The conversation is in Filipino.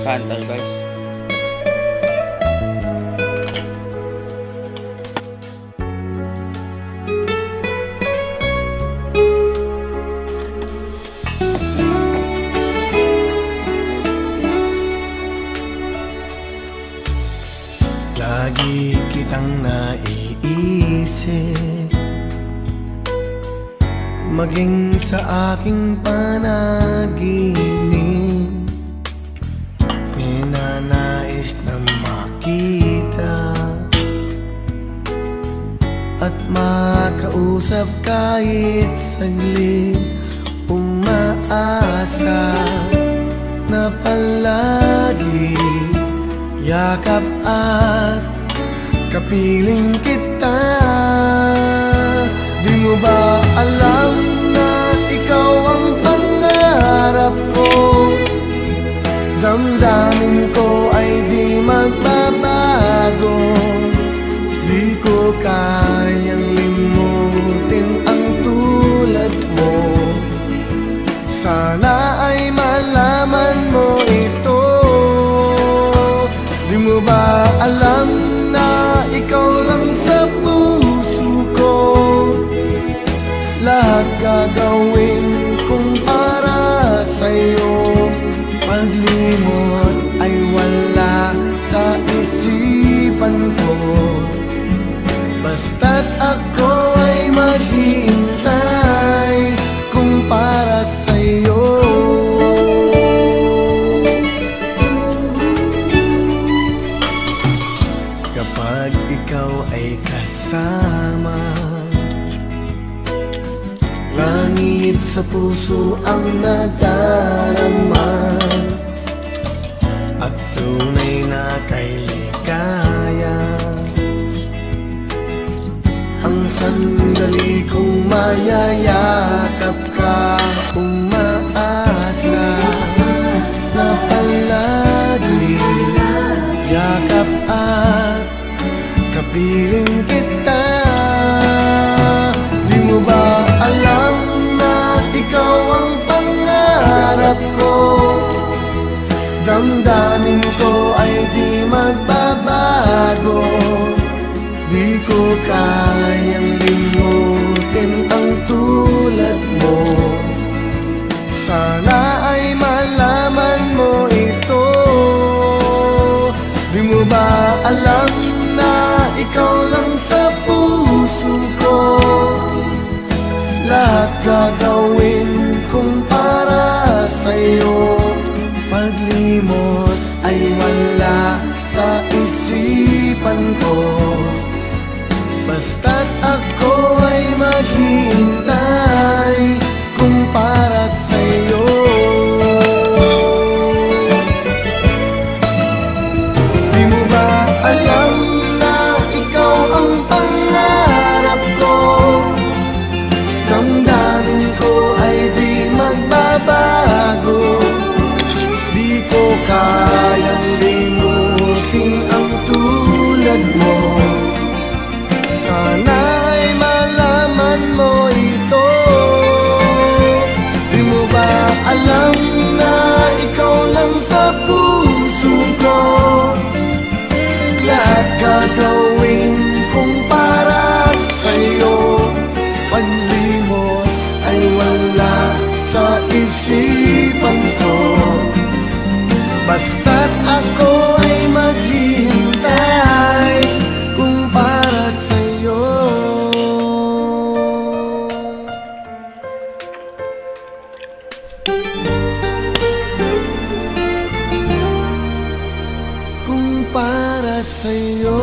kanta guys. Lagi kitang naiisip, maging sa aking panaginip. Ninanais na makita at makausap kahit saglit. Umaasa na palagi yakap at kapiling kita. Di mo ba alam na ikaw ang pangarap ko? Damdamin ko ay di magbabago. Di ko kayang limutin ang tulad mo. Sana ay malaman mo ito. Di mo ba alam na ikaw lang sa puso ko? Lahat gagawin kong para sa'yo. Paglimot ay wala sa isipan ko. Basta't ako ay maghihintay kung para sa'yo. Kapag ikaw ay kasama, langit sa puso ang nadarama, at tunay na kay ligaya. Ang sandali kong mayayakap ka, umaasa na palagi yakap at kapiling kita. Di mo ba alam na ikaw ang pangarap ko? Damdamin ko ay di magbabago. Di ko kayang limutin ang tulad mo. Sana ay malaman mo ito. Di mo ba alam na ikaw lang sa puso ko? Lahat gagawin kong para sa'yo. Paglimot ay wala sa isipan ko. Basta't ako ay maghihintay kung para sa'yo. Di mo ba alam na ikaw ang pangarap ko? Damdamin ko ay di magbabago. Di ko kayang limutin ang tulad mo. Sana ay malaman mo ito. Di mo ba alam na ikaw lang sa puso ko? Lahat gagawin kong para sa'yo. Paglimot ay wala sa isipan ko. Basta't ako ay maghihintay kung para sa'yo. Kung para sa'yo.